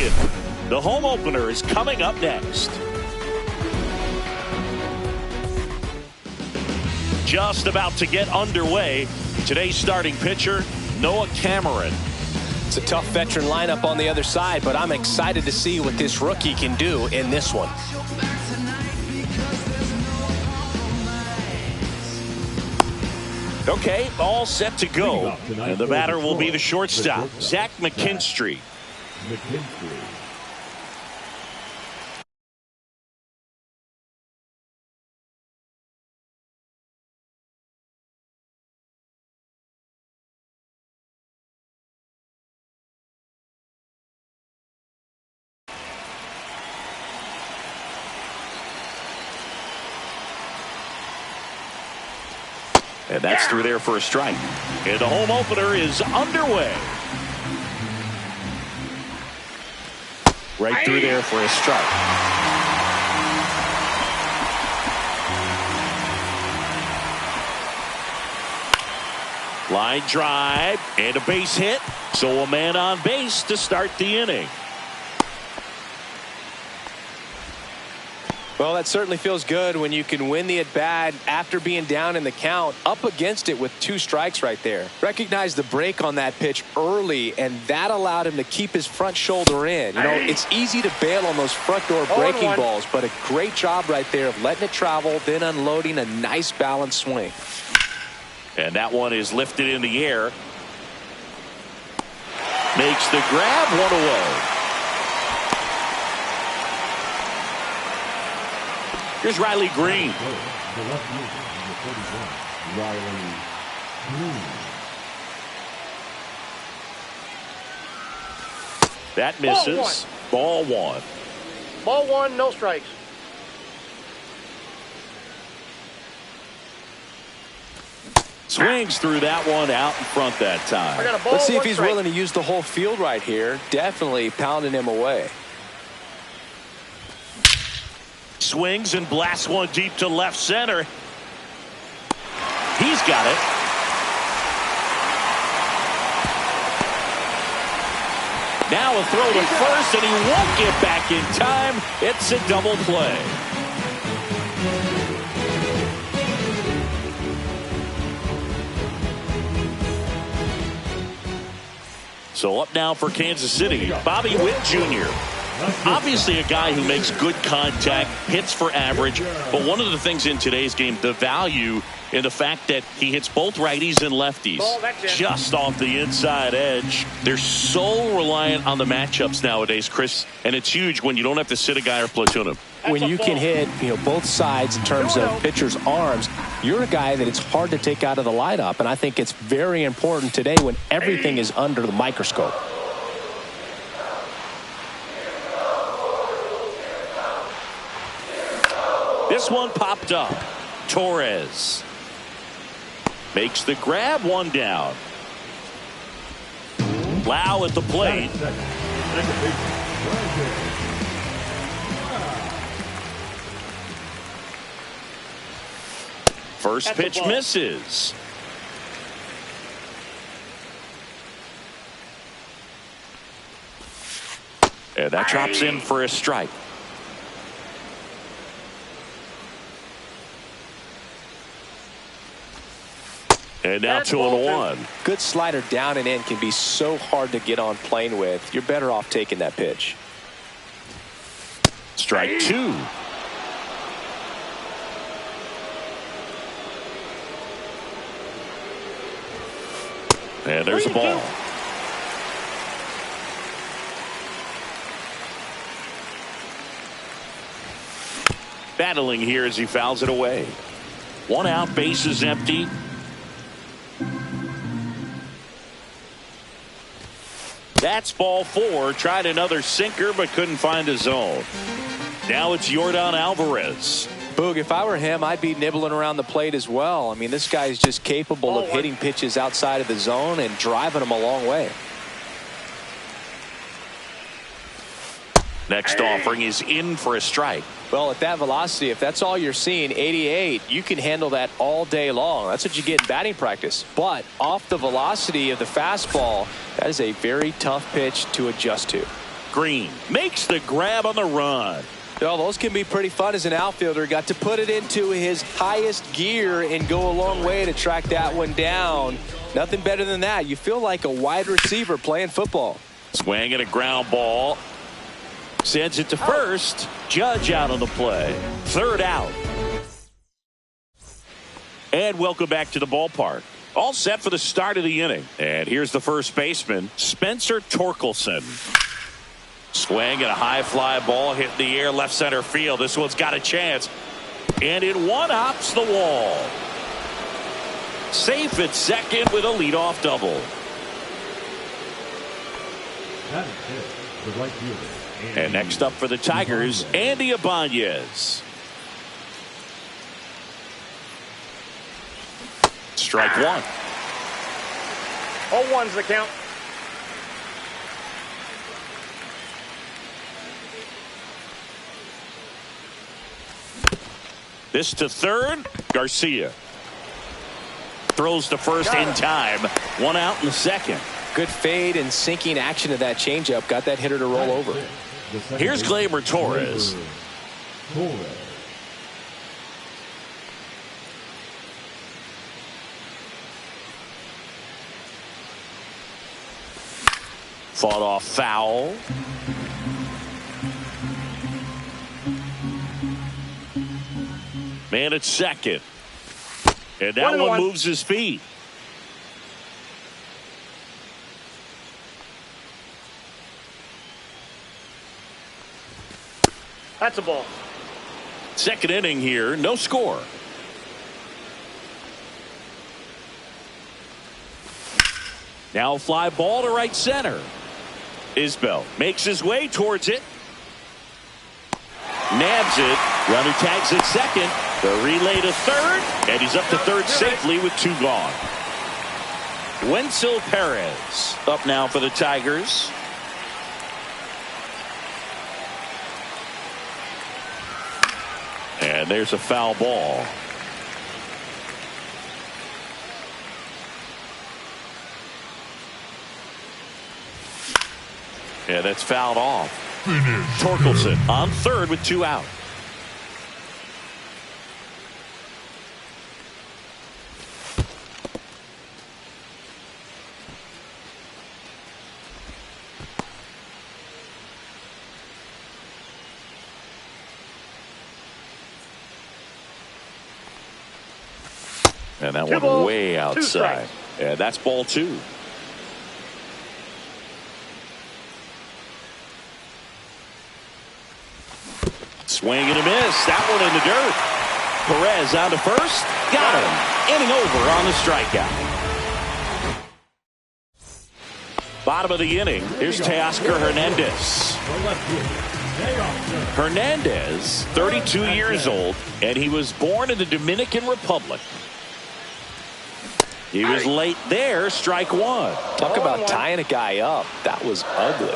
Michigan. The home opener is coming up next. Just about to get underway. Today's starting pitcher, Noah Cameron. It's a tough veteran lineup on the other side, but I'm excited to see what this rookie can do in this one. Okay, all set to go. And the batter will be the shortstop, Zach McKinstry. And that's through there for a strike. And the home opener is underway. Right through there for a strike. Line drive and a base hit. So a man on base to start the inning. Well, that certainly feels good when you can win the at-bat after being down in the count, up against it with 2 strikes right there. Recognize the break on that pitch early, and that allowed him to keep his front shoulder in. You know, it's easy to bail on those front door breaking balls, but a great job right there of letting it travel, then unloading a nice balanced swing. And that one is lifted in the air. Makes the grab, one away. Here's Riley Green. That misses. Ball one. Ball one, no strikes. Swings through that one out in front that time. Let's see if he's willing to use the whole field right here. Definitely pounding him away. Swings and blasts one deep to left center. He's got it. Now a throw to first, and he won't get back in time. It's a double play. So up now for Kansas City, Bobby Witt Jr. Obviously a guy who makes good contact, hits for average, but one of the things in today's game, the value in the fact that he hits both righties and lefties just off the inside edge. They're so reliant on the matchups nowadays, Chris, and it's huge when you don't have to sit a guy or platoon him. When you can hit, both sides in terms of pitchers' arms, you're a guy that it's hard to take out of the lineup, and I think it's very important today when everything is under the microscope. This one popped up. Torres makes the grab, one down. Lau at the plate. First pitch misses. And that drops in for a strike. And now 2-1. Good slider down and in can be so hard to get on plane with. You're better off taking that pitch. Strike 2. And there's a ball. Battling here as he fouls it away. 1 out, base is empty. That's ball 4. Tried another sinker but couldn't find a zone. Now it's Yordan Alvarez. Boog, if I were him, I'd be nibbling around the plate as well. I mean, this guy is just capable of hitting pitches outside of the zone and driving them a long way. Next offering is in for a strike. Well, at that velocity, if that's all you're seeing, 88, you can handle that all day long. That's what you get in batting practice. But off the velocity of the fastball, that is a very tough pitch to adjust to. Green makes the grab on the run. Oh, those can be pretty fun as an outfielder. Got to put it into his highest gear and go a long way to track that one down. Nothing better than that. You feel like a wide receiver playing football. Swing and a ground ball. Sends it to first. Judge out on the play. Third out. And welcome back to the ballpark. All set for the start of the inning. And here's the first baseman, Spencer Torkelson. Swing and a high fly ball hit in the air left center field. This one's got a chance. And it one-hops the wall. Safe at second with a leadoff double. And next up for the Tigers, Andy Ibanez. Strike one. 0-1's the count. This to third. Garcia throws to first in time. One out in the second. Good fade and sinking action of that changeup. Got that hitter to roll over. Here's Gleyber Torres. Fought off foul. Man at second. And that one moves his feet. That's a ball. Second inning here. No score. Now fly ball to right center. Isbell makes his way towards it. Nabs it. Runner tags at second. The relay to third. And he's up to third safely with two gone. Wenzel Perez up now for the Tigers. And there's a foul ball. Yeah, that's fouled off. Torkelson on third with two out. And that one way outside. Yeah, that's ball two. Swing and a miss. That one in the dirt. Perez on to first. Got him. Inning over on the strikeout. Bottom of the inning. Here's Teoscar Hernandez. Hernandez, 32 years old, and he was born in the Dominican Republic. He was late there. Strike one. Talk about tying a guy up. That was ugly.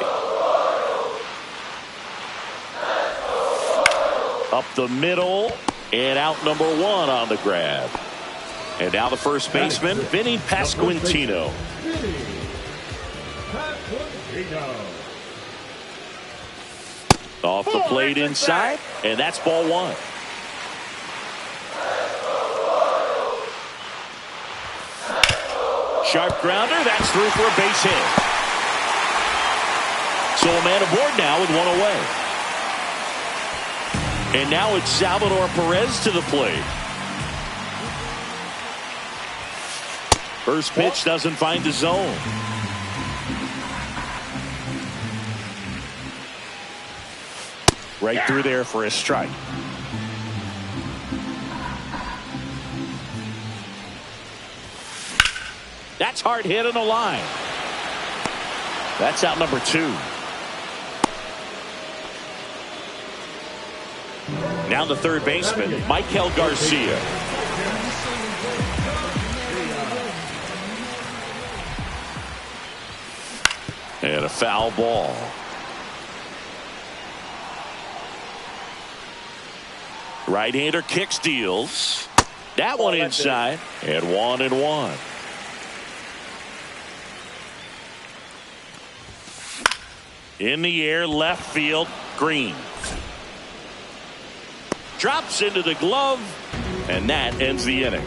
Up the middle and out number one on the grab. And now the first baseman, Vinny Pasquantino. Off the plate inside, and that's ball one. Sharp grounder, that's through for a base hit. So a man aboard now with one away. And now it's Salvador Perez to the plate. First pitch doesn't find the zone. Right through there for a strike. That's hard hit on the line. That's out number two. Now the third baseman, Michael Garcia. And a foul ball. Right-hander kicks, deals. That one inside. And 1-1. In the air, left field, Green. Drops into the glove, and that ends the inning.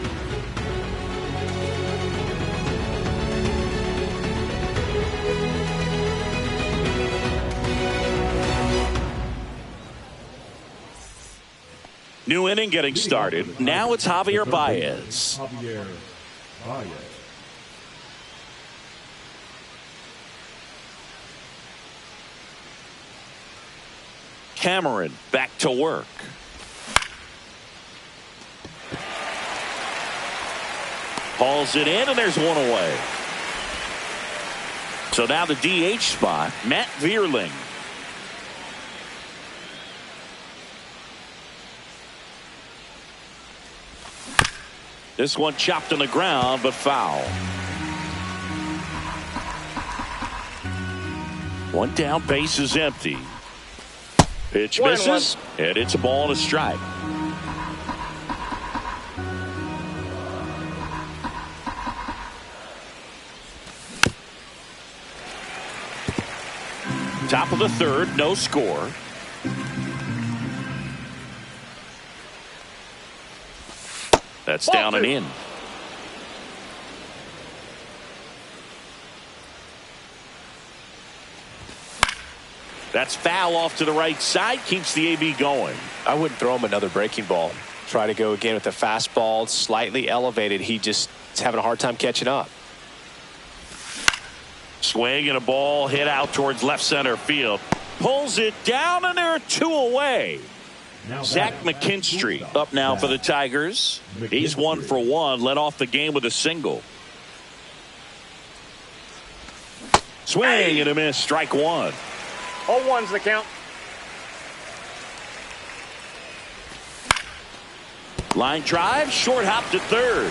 New inning getting started. Now it's Javier Baez. Cameron back to work. Hauls it in, and there's one away. So now the DH spot, Matt Vierling. This one chopped on the ground, but foul. One down, base is empty. Pitch misses, and it's a ball and a strike. Top of the third, no score. That's down and in. That's foul off to the right side. Keeps the AB going. I wouldn't throw him another breaking ball. Try to go again with the fastball slightly elevated. He just is having a hard time catching up. Swing and a ball hit out towards left center field. Pulls it down, and there are two away. Zach McKinstry up now for the Tigers. He's 1 for 1. Led off the game with a single. Swing and a miss. Strike one. 0-1's the count. Line drive. Short hop to third.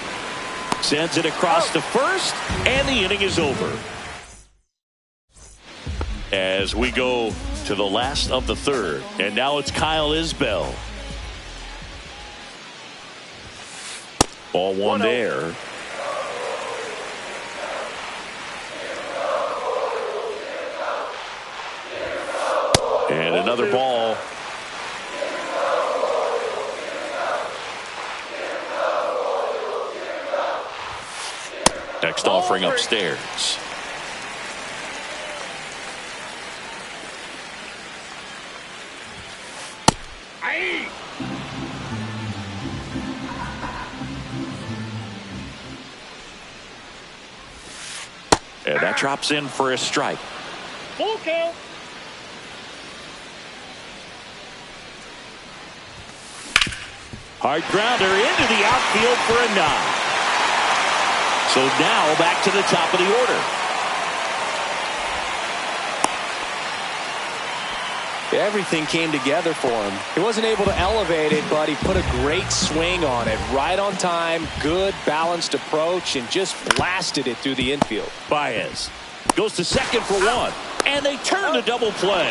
Sends it across to first. And the inning is over. As we go to the last of the third. And now it's Kyle Isbell. Ball one there. And another ball. Next offering upstairs. And that drops in for a strike. Full count. Hard grounder into the outfield for a knock. So now back to the top of the order. Everything came together for him. He wasn't able to elevate it, but he put a great swing on it. Right on time, good balanced approach, and just blasted it through the infield. Baez goes to second for one, and they turn to double play.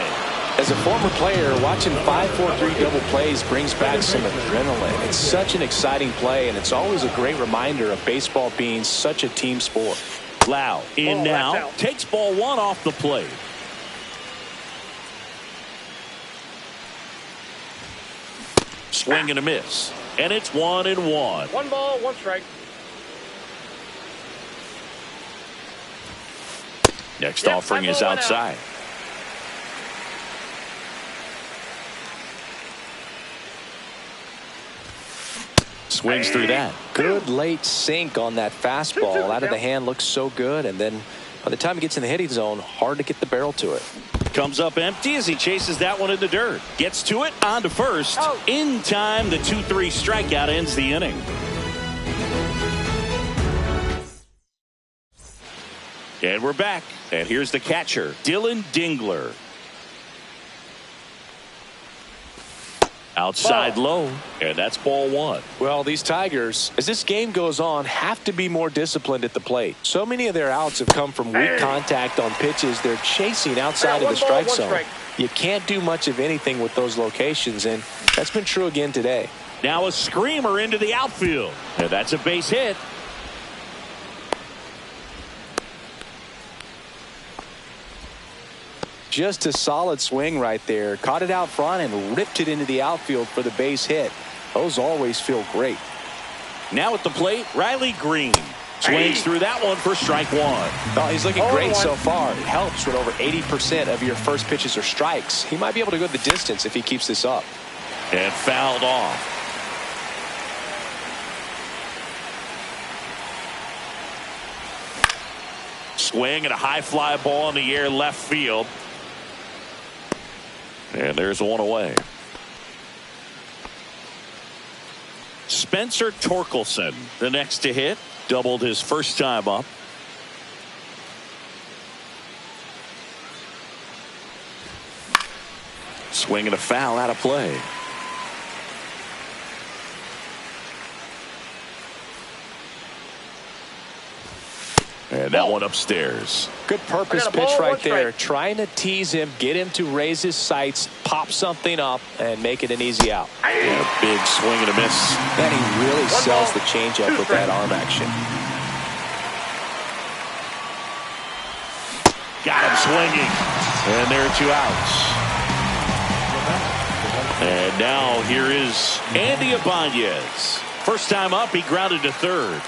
As a former player, watching 5-4-3 double plays brings back some adrenaline. It's such an exciting play, and it's always a great reminder of baseball being such a team sport. Lau in now, takes ball one off the plate. Swing and a miss, and it's 1-1. 1 ball, 1 strike. Next offering is outside. Swings through that. Good late sink on that fastball. Out of the hand, looks so good, and then by the time he gets in the hitting zone, hard to get the barrel to it. Comes up empty as he chases that one in the dirt. Gets to it, on to first. In time, the 2-3 strikeout ends the inning. And we're back. And here's the catcher, Dylan Dingler. Outside low, and that's ball one. Well, these Tigers, as this game goes on, have to be more disciplined at the plate. So many of their outs have come from weak contact on pitches they're chasing outside of the strike zone. You can't do much of anything with those locations, and that's been true again today. Now a screamer into the outfield, and that's a base hit. Just a solid swing right there. Caught it out front and ripped it into the outfield for the base hit. Those always feel great. Now at the plate, Riley Green. Swings through that one for strike one. Oh, he's looking great so far. It helps when over 80% of your first pitches are strikes. He might be able to go the distance if he keeps this up. And fouled off. Swing and a high fly ball in the air left field. And there's one away. Spencer Torkelson, the next to hit. Doubled his first time up. Swing and a foul out of play. And that one upstairs. Good purpose pitch right there. Trying to tease him, get him to raise his sights, pop something up, and make it an easy out. And a big swing and a miss. And he really sells the changeup with that arm action. Got him swinging. And there are 2 outs. And now here is Andy Ibanez. First time up, he grounded to third.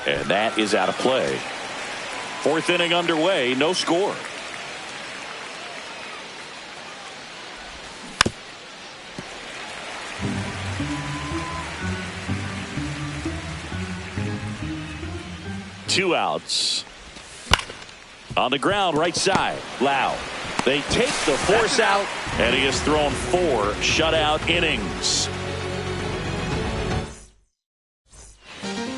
And that is out of play. 4th inning underway, no score. Two outs. On the ground, right side. Lau. They take the force out, and he has thrown 4 shutout innings.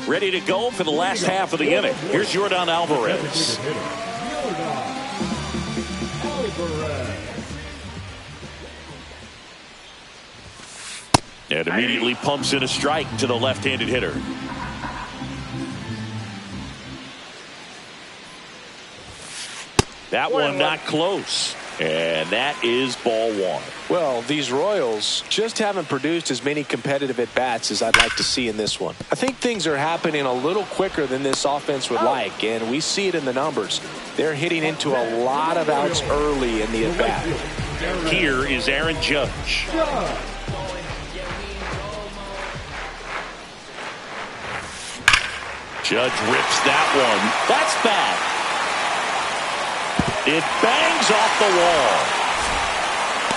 Ready to go for the last half of the inning. Here's Yordan Alvarez. And immediately pumps in a strike to the left-handed hitter. That one not close. And that is ball 1. Well, these Royals just haven't produced as many competitive at-bats as I'd like to see in this one. I think things are happening a little quicker than this offense would like, and we see it in the numbers. They're hitting into a lot of outs early in the at-bat. Here is Aaron Judge. Judge rips that one. That's bad. It bangs off the wall.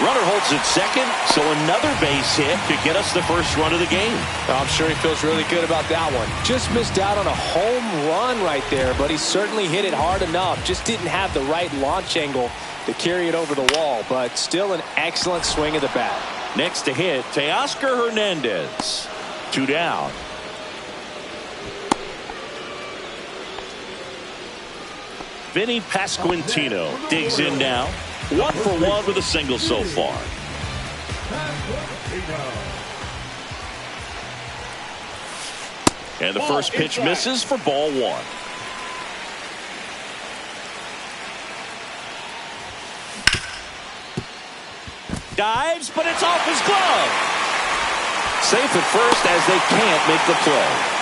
Runner holds at second, so another base hit could get us the first run of the game. I'm sure he feels really good about that one. Just missed out on a home run right there, but he certainly hit it hard enough. Just didn't have the right launch angle to carry it over the wall, but still an excellent swing of the bat. Next to hit, Teoscar Hernandez. 2 down. Vinny Pasquantino digs in now. 1 for 1 with a single so far. And the first pitch misses for ball 1. Dives, but it's off his glove. Safe at first as they can't make the play.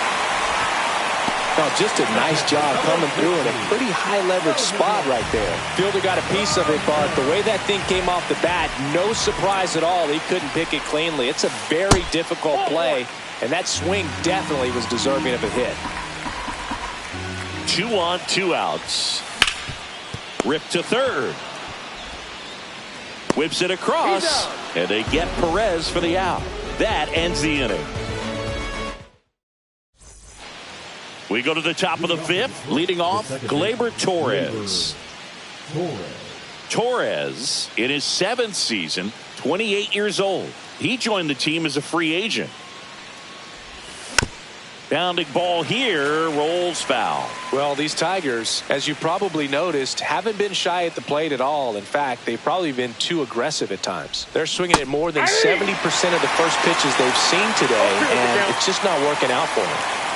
Oh, just a nice job coming through in a pretty high leverage spot right there. Fielder got a piece of it, but the way that thing came off the bat, no surprise at all. He couldn't pick it cleanly. It's a very difficult play, and that swing definitely was deserving of a hit. 2 on, 2 outs. Ripped to third. Whips it across, and they get Perez for the out. That ends the inning. We go to the top of the 5th. Leading off, Gleyber Torres. Torres, in his 7th season, 28 years old. He joined the team as a free agent. Bounding ball here, rolls foul. Well, these Tigers, as you probably noticed, haven't been shy at the plate at all. In fact, they've probably been too aggressive at times. They're swinging at more than 70% of the first pitches they've seen today, and it's just not working out for them.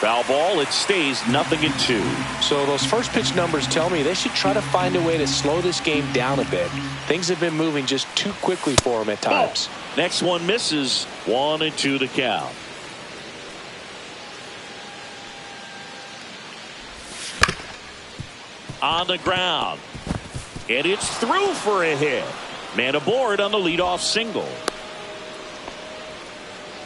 Foul ball, it stays 0-2. So those first pitch numbers tell me they should try to find a way to slow this game down a bit. Things have been moving just too quickly for them at times. Next one misses. 1-2 the count. On the ground. And it's through for a hit. Man aboard on the leadoff single.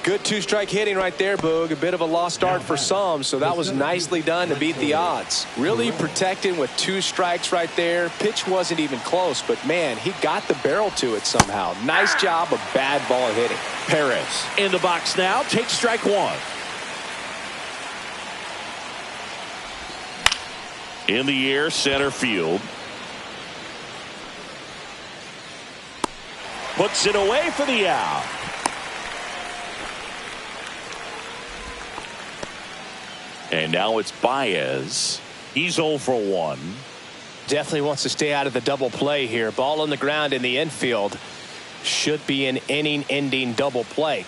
Good two-strike hitting right there, Boog. A bit of a lost start for some, so that was nicely done to beat the odds. Really protecting with 2 strikes right there. Pitch wasn't even close, but man, he got the barrel to it somehow. Nice job of bad ball hitting. Perez in the box now. Takes strike 1. In the air, center field. Puts it away for the out. And now it's Baez. He's 0 for 1. Definitely wants to stay out of the double play here. Ball on the ground in the infield. Should be an inning-ending double play.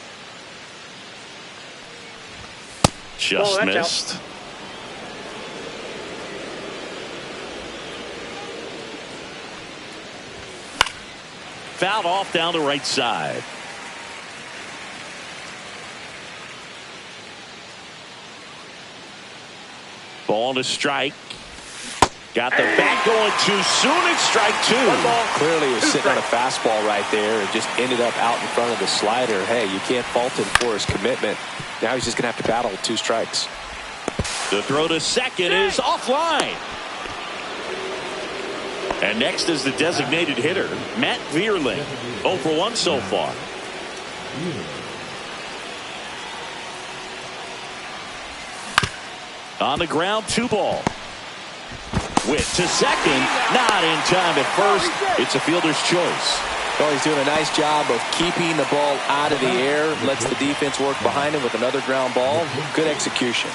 Just missed. Out. Fouled off down the right side. Ball to strike. Got the bat going too soon. It's strike 2. Clearly was sitting on a fastball right there and just ended up out in front of the slider. Hey, you can't fault him for his commitment. Now he's just going to have to battle with 2 strikes. The throw to second is offline. And next is the designated hitter, Matt Vierling. 0 for 1 so far. On the ground, 2 ball. Witt to second, not in time at first. It's a fielder's choice. Well, he's doing a nice job of keeping the ball out of the air. Lets the defense work behind him with another ground ball. Good execution.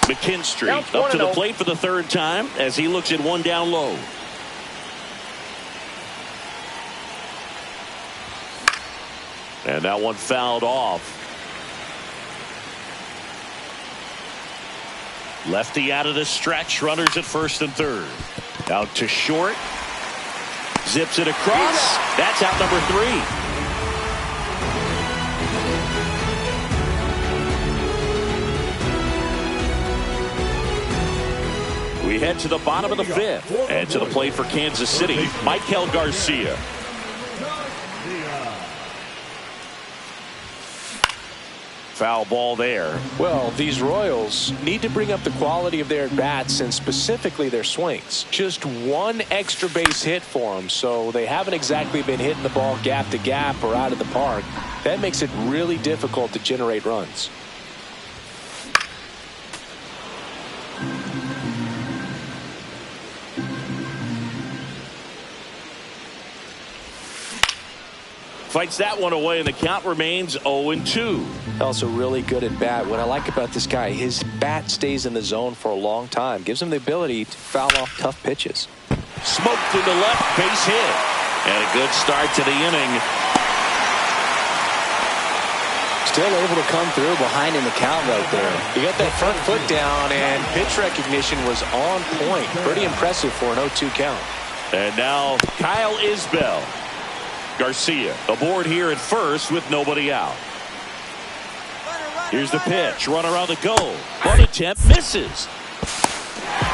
McKinstry up to the plate for the 3rd time as he looks at 1 down low. And that one fouled off. Lefty out of the stretch. Runners at 1st and 3rd. Out to short. Zips it across. That's out number 3. We head to the bottom of the 5th. And to the plate for Kansas City, Michael Garcia. Foul ball there. Well, these Royals need to bring up the quality of their bats and specifically their swings. Just 1 extra base hit for them, so they haven't exactly been hitting the ball gap to gap or out of the park. That makes it really difficult to generate runs. Fights that one away, and the count remains 0-2. Also really good at bat. What I like about this guy, his bat stays in the zone for a long time. Gives him the ability to foul off tough pitches. Smoked into left, base hit. And a good start to the inning. Still able to come through behind in the count right there. He got that front foot down, and pitch recognition was on point. Pretty impressive for an 0-2 count. And now Kyle Isbell. Garcia aboard here at 1st with nobody out. Here's the pitch. Runner on the go. Bunt attempt misses.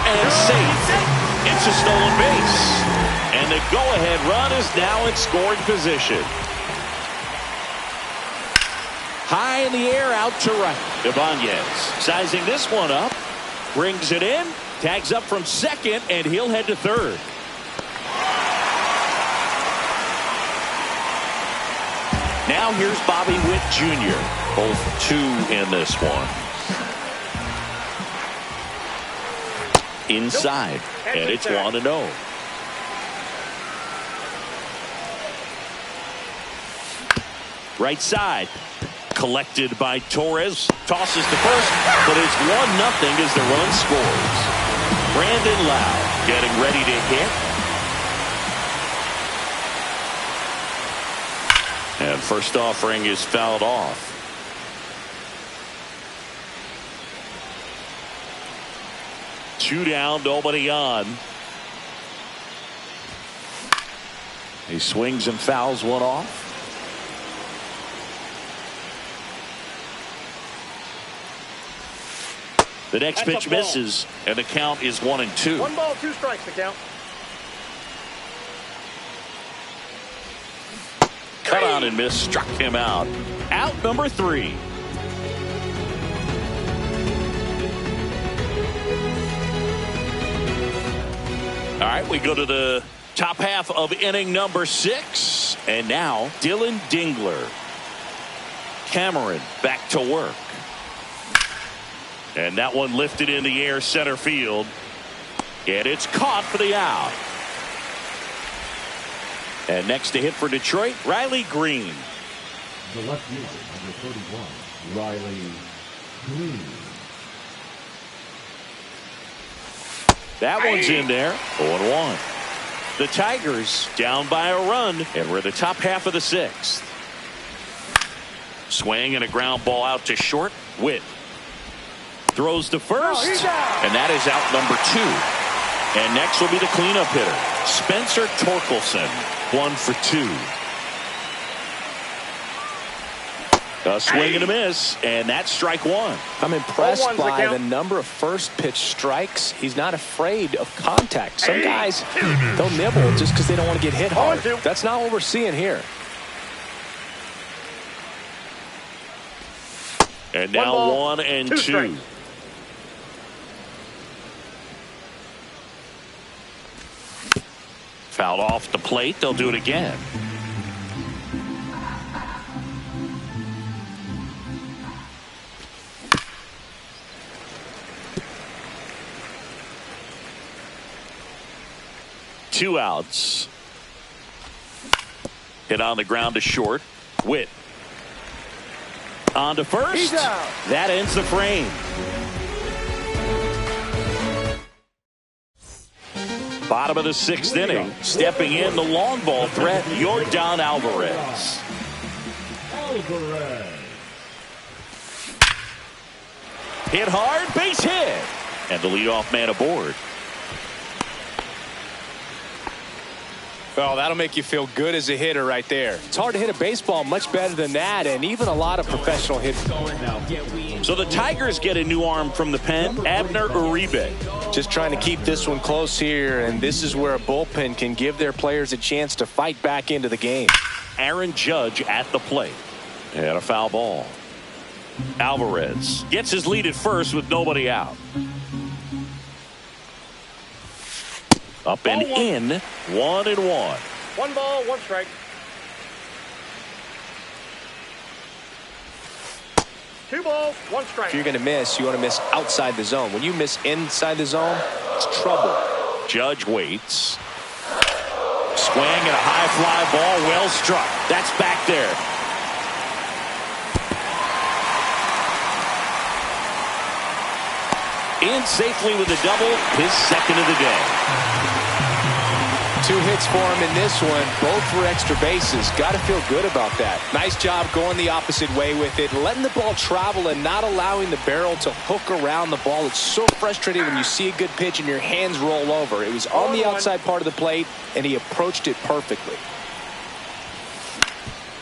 And safe. It's a stolen base. And the go-ahead run is now in scoring position. High in the air, out to right. Ibanez sizing this one up. Brings it in. Tags up from 2nd, and he'll head to 3rd. Now here's Bobby Witt Jr. Both 2 in this one. Inside. And it's 1-0. Right side. Collected by Torres. Tosses to 1st. But it's 1-0 as the run scores. Brandon Lau getting ready to hit. And first offering is fouled off. Two down, nobody on. He swings and fouls one off. The next That's pitch a ball. misses, and the count is 1-2. 1 ball, 2 strikes to count. Cut on and miss, struck him out. Out number 3. All right, we go to the top half of inning number 6. And now, Dylan Dingler. Cameron back to work. And that one lifted in the air center field. And it's caught for the out. And next to hit for Detroit, Riley Green. The left fielder, number 31, Riley Green. That one's in there. 0-1. The Tigers down by a run, and we're in the top half of the 6th. Swing and a ground ball out to short. Witt throws to first, and that is out number 2. And next will be the cleanup hitter, Spencer Torkelson. 1 for 2. A swing and a miss, and that's strike 1. I'm impressed by the number of first pitch strikes. He's not afraid of contact. Some guys, they'll nibble just because they don't want to get hit hard. That's not what we're seeing here. And now 1 and 2. Strikes. Fouled off the plate. They'll do it again. Two outs. Hit on the ground to short. Witt on to first. He's out. That ends the frame. Bottom of the 6th inning. Stepping in the long ball threat, Yordan Alvarez. Hit hard, base hit. And the leadoff man aboard. Well, that'll make you feel good as a hitter right there. It's hard to hit a baseball much better than that, and even a lot of professional hitters. So the Tigers get a new arm from the pen, Abner Uribe. Just trying to keep this one close here, and this is where a bullpen can give their players a chance to fight back into the game. Aaron Judge at the plate. And a foul ball. Alvarez gets his lead at first with nobody out. Up and in, 1-1. 1 ball, 1 strike. Two balls, 1 strike. If you're going to miss, you want to miss outside the zone. When you miss inside the zone, it's trouble. Judge waits. Swing and a high fly ball, well struck. That's back there. In safely with a double, his second of the day. 2 hits for him in this one, both for extra bases. Got to feel good about that. Nice job going the opposite way with it, letting the ball travel and not allowing the barrel to hook around the ball. It's so frustrating when you see a good pitch and your hands roll over. It was on the outside part of the plate, and he approached it perfectly.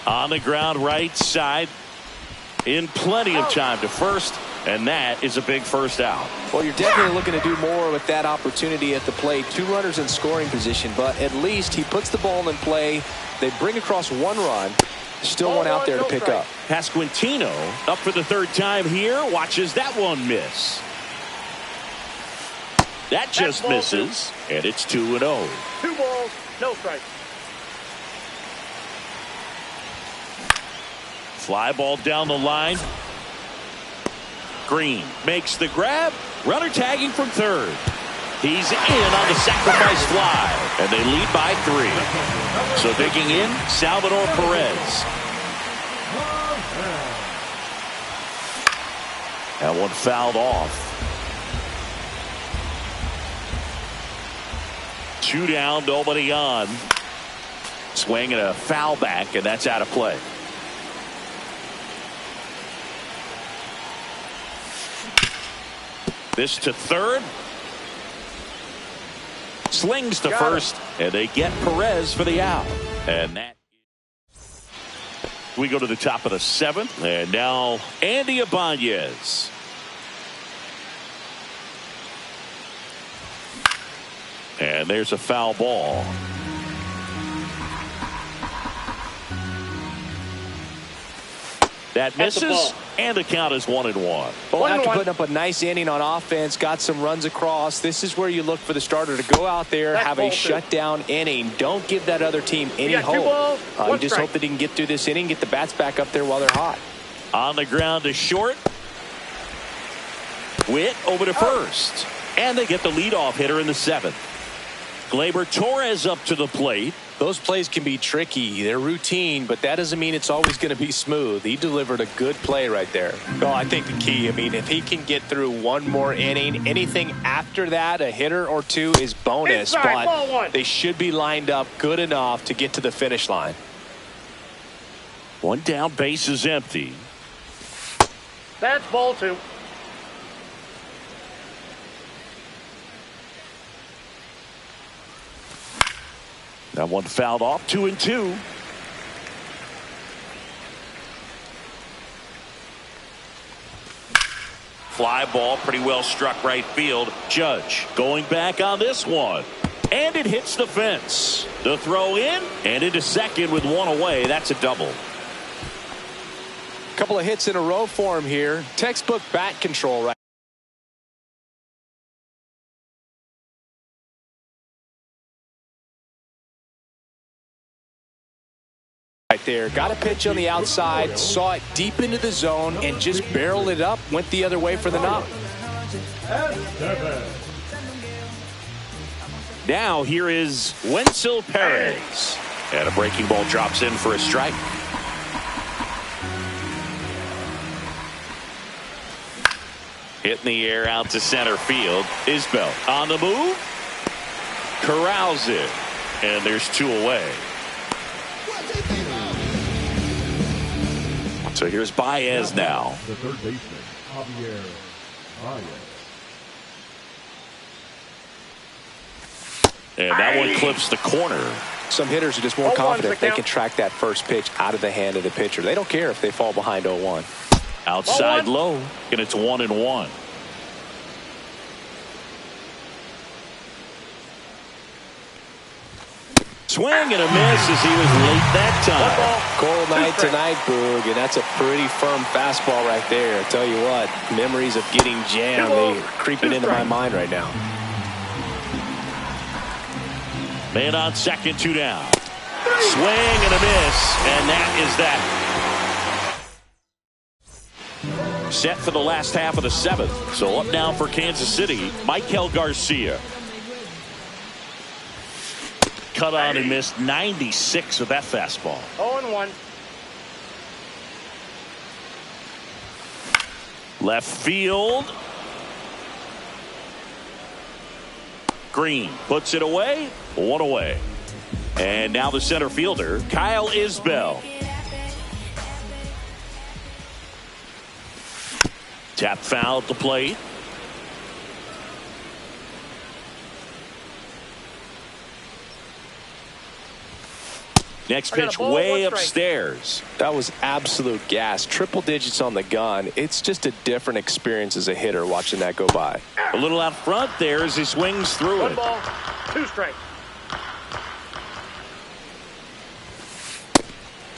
On the ground right side, in plenty of time to first, and that is a big first out. Well, you're definitely looking to do more with that opportunity at the plate. 2 runners in scoring position, but at least he puts the ball in play. They bring across 1 run. Still one out there to pick up. Pasquantino up for the 3rd time here. Watches that one miss. That just misses, and it's 2-0. 2 balls, no strikes. Fly ball down the line. Green makes the grab. Runner tagging from 3rd. He's in on the sacrifice fly, and they lead by 3. So digging in, Salvador Perez. That one fouled off. 2 down, nobody on. Swing and a foul back, and that's out of play. This to 3rd. Slings to first, and they get Perez for the out. And that. We go to the top of the 7th, and now Andy Ibanez. And there's a foul ball. That misses, and the count is 1-1. Well, after putting up a nice inning on offense, got some runs across, this is where you look for the starter to go out there, have a shutdown inning. Don't give that other team any hope. You just hope that he can get through this inning, get the bats back up there while they're hot. On the ground to short. Witt over to first. And they get the leadoff hitter in the 7th. Gleyber Torres up to the plate. Those plays can be tricky. They're routine, but that doesn't mean it's always going to be smooth. He delivered a good play right there. Well, I think the key, if he can get through one more inning, anything after that, a hitter or two is bonus. But they should be lined up good enough to get to the finish line. One down, base is empty. That's ball 2. That one fouled off. 2-2. Fly ball pretty well struck right field. Judge going back on this one. And it hits the fence. The throw in and into second with one away. That's a double. Couple of hits in a row for him here. Textbook bat control right there. Got a pitch on the outside, saw it deep into the zone, and just barreled it up. Went the other way for the knock. Now here is Wenzel Perez. And a breaking ball drops in for a strike. Hit in the air out to center field. Isbell on the move. Corrals it. And there's 2 away. So here's Baez now. The third baseman, Javier Baez. And that one clips the corner. Some hitters are just more confident they can track that first pitch out of the hand of the pitcher. They don't care if they fall behind 0-1. Outside low, and it's 1-1. Swing and a miss as he was late that time. Cold night tonight, Boog, and that's a pretty firm fastball right there. I tell you what, memories of getting jammed, they're creeping into my mind right now. Man on second, 2 down. Swing and a miss, and that is that. Set for the last half of the 7th. So up now for Kansas City, Michael Garcia. Cut on and missed 96 of that fastball. 0-1. Left field. Green puts it away. 1 away. And now the center fielder, Kyle Isbell. Tap foul at the plate. Next pitch way upstairs. That was absolute gas. Triple digits on the gun. It's just a different experience as a hitter watching that go by. A little out front there as he swings through it. 1 ball, 2 strikes.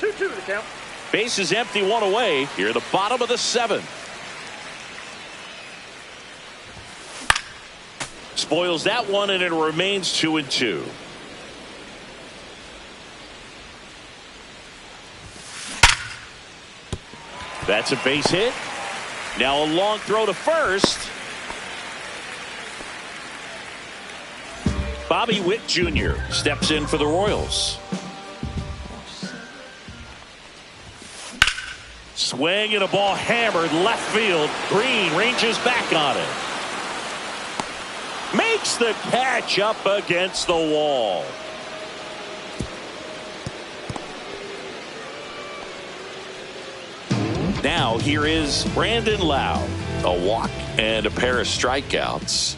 2-2 the count. Base is empty, 1 away. Here at the bottom of the 7th. Spoils that one, and it remains 2-2. That's a base hit. Now a long throw to first. Bobby Witt Jr. steps in for the Royals. Swing and a ball hammered left field. Green ranges back on it. Makes the catch up against the wall. Now here is Brandon Lau. A walk and a pair of strikeouts.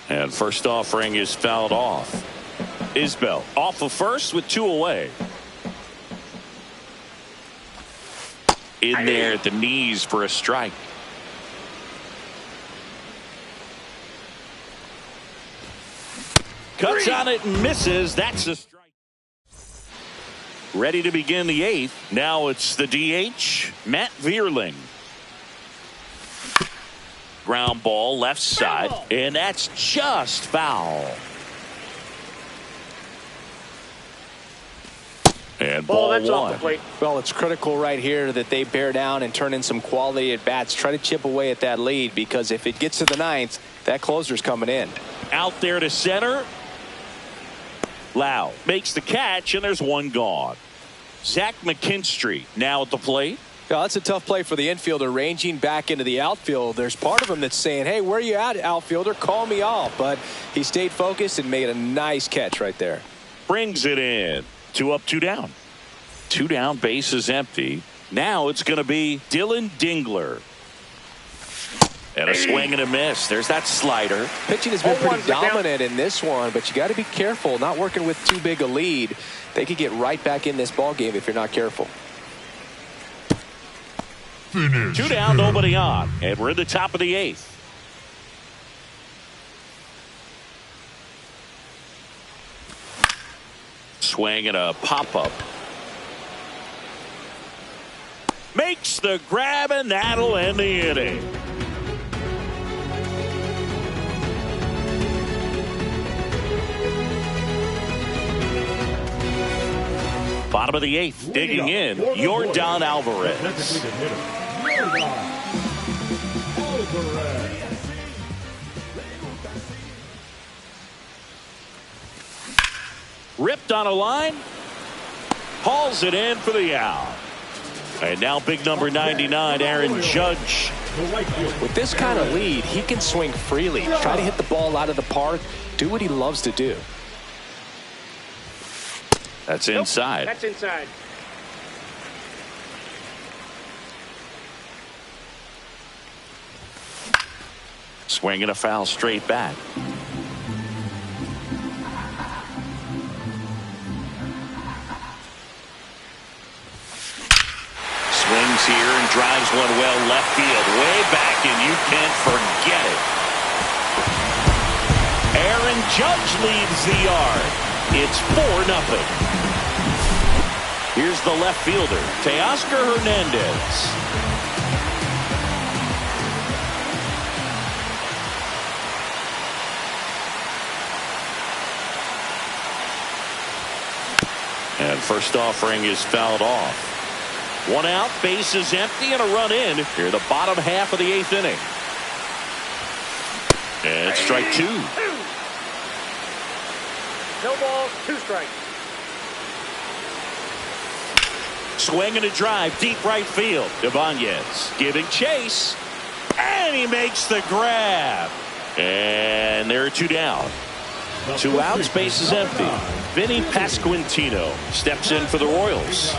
And first offering is fouled off. Isbell off of first with 2 away. In there at the knees for a strike. Cuts on it and misses. That's a strike. Ready to begin the 8th. Now it's the DH, Matt Vierling. Ground ball left side, and that's just foul. And ball that's off one. the plate. Well, it's critical right here that they bear down and turn in some quality at bats. Try to chip away at that lead, because if it gets to the 9th, that closer's coming in. Out there to center. Lau makes the catch, and there's one gone. Zach McKinstry now at the plate. Yeah, that's a tough play for the infielder, ranging back into the outfield. There's part of him that's saying, hey, where are you at, outfielder? Call me off. But he stayed focused and made a nice catch right there. Brings it in. 2 up, 2 down. 2 down, base is empty. Now it's going to be Dylan Dingler. And a swing and a miss. There's that slider. Pitching has been pretty dominant in this one, but you got to be careful. Not working with too big a lead. They could get right back in this ball game if you're not careful. Finish. 2 down, nobody on. And we're in the top of the 8th. Swing and a pop-up. Makes the grab, and that'll end the inning. Bottom of the 8th, digging in, Yordan Alvarez. Ripped on a line, hauls it in for the out. And now big number 99, Aaron Judge. With this kind of lead, he can swing freely, try to hit the ball out of the park, do what he loves to do. That's inside. That's inside. Swinging a foul straight back. Swings here and drives one well left field, way back, and you can't forget it. Aaron Judge leads the yard. It's 4-0. Here's the left fielder, Teoscar Hernandez. And first offering is fouled off. 1 out, base is empty, and a run in here the bottom half of the 8th inning. And strike 2. No balls, 2 strikes. Swing and a drive, deep right field. Ibanez giving chase, and he makes the grab. And there are 2 down. 2 outs, base is empty. Vinny Pasquantino steps in for the Royals.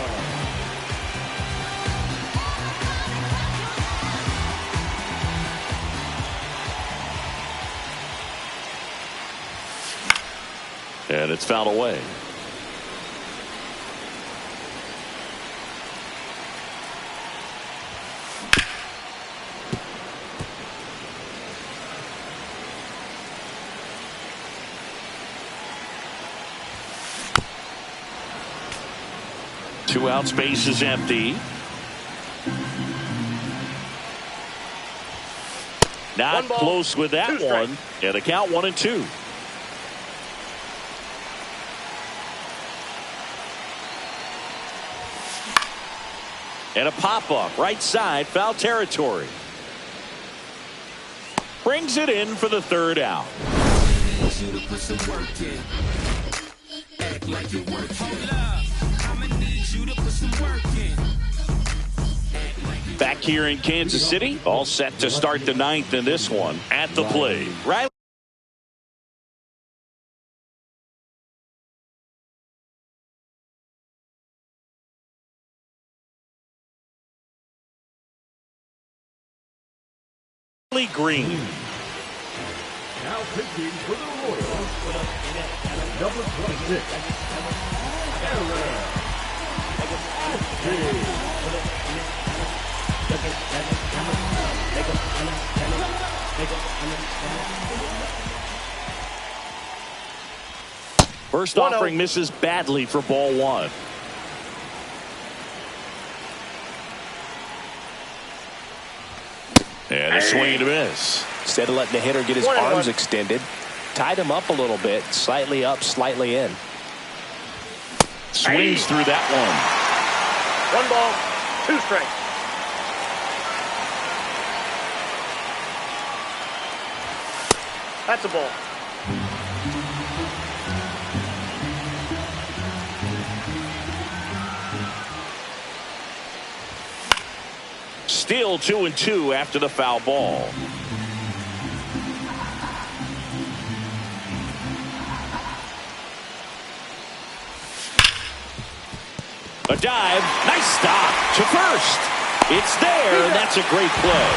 And it's fouled away. Two outs, base is empty. Not close with that one. And a count 1-2. And a pop-up right side, foul territory. Brings it in for the 3rd out. Back here in Kansas City, all set to start the 9th in this one. At the plate, right. Green. Now pitching for the Royals, number 26, First 1-0. offering misses badly for ball one. And a swing and a miss. Instead of letting the hitter get his 1-1. arms extended, tied him up a little bit, slightly up, slightly in. Swings through that one. 1 ball, 2 strikes. That's a ball. Still 2-2 after the foul ball. A dive. Nice stop to first. It's there, and that's a great play.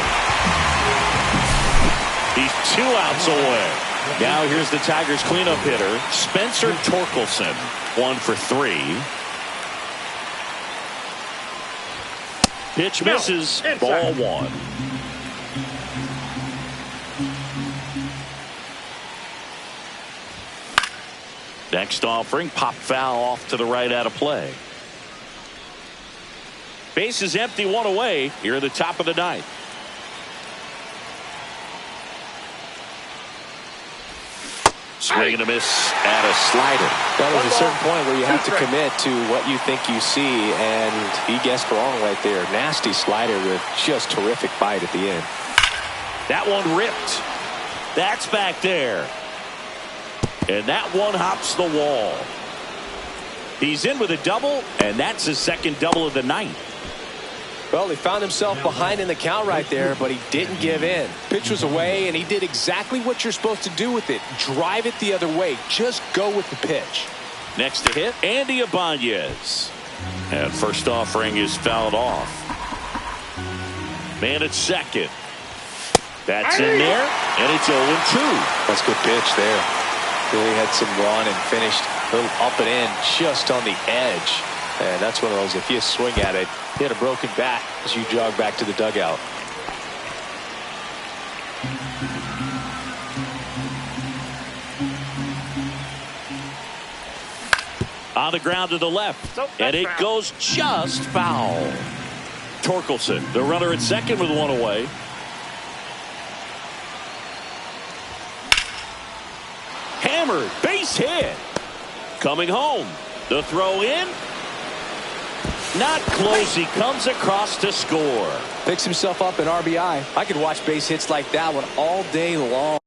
He's 2 outs away. Now here's the Tigers cleanup hitter, Spencer Torkelson. 1 for 3. Pitch misses. Ball 1. Next offering, pop foul off to the right out of play. Base is empty, 1 away here at the top of the 9th. Swing and a miss at a slider. Well, there's a certain point where you have to commit to what you think you see, and he guessed wrong right there. Nasty slider with just terrific bite at the end. That one ripped. That's back there. And that one hops the wall. He's in with a double, and that's his second double of the night. Well, he found himself behind in the count right there, but he didn't give in. Pitch was away, and he did exactly what you're supposed to do with it. Drive it the other way. Just go with the pitch. Next to hit, Andy Ibanez. And first offering is fouled off. Man at second. That's in there, and it's 0-2. That's a good pitch there. Really had some run and finished a little up and in just on the edge. And that's one of those, if you swing at it, hit a broken bat as you jog back to the dugout. On the ground to the left, and it goes just foul. Torkelson, the runner at second with 1 away. Hammered, base hit. Coming home, the throw in. Not close. He comes across to score. Picks himself up an RBI. I could watch base hits like that one all day long.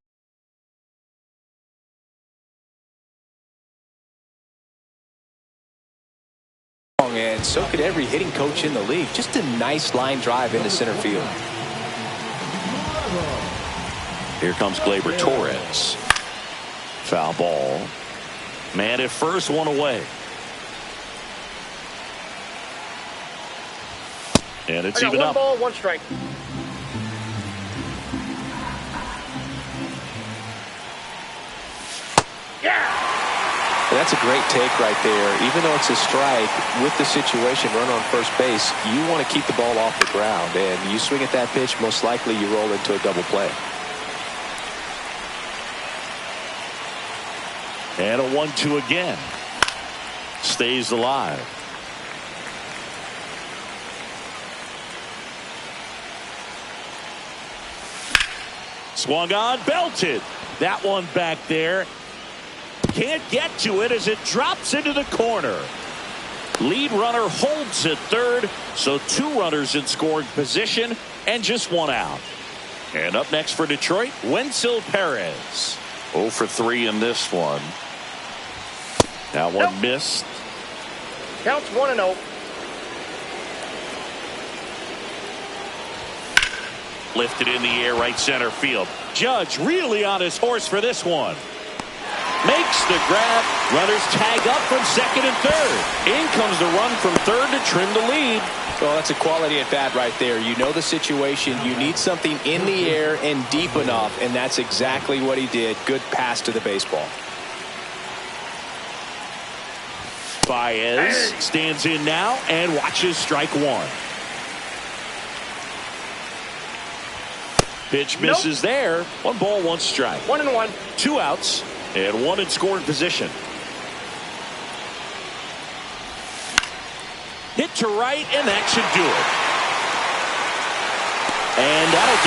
And so could every hitting coach in the league. Just a nice line drive into center field. Here comes Gleyber Torres. Foul ball. Man at first, 1 away. And it's even 1 up. ball, 1 strike. That's a great take right there. Even though it's a strike, with the situation, run on first base, you want to keep the ball off the ground. And you swing at that pitch, most likely you roll into a double play. And a 1-2 again. Stays alive. Swung on, belted. That one back there. Can't get to it as it drops into the corner. Lead runner holds at third, so 2 runners in scoring position and just 1 out. And up next for Detroit, Wenzel Perez. 0 for 3 in this one. That one missed. Counts 1-0. Lifted in the air, right center field. Judge really on his horse for this one. Makes the grab. Runners tag up from second and third. In comes the run from third to trim the lead. Well, that's a quality at bat right there. You know the situation. You need something in the air and deep enough, and that's exactly what he did. Good pass to the baseball. Baez stands in now and watches strike 1. Pitch misses there. 1 ball, 1 strike. 1-1. 2 outs and 1 in scoring position. Hit to right, and that should do it. And that'll do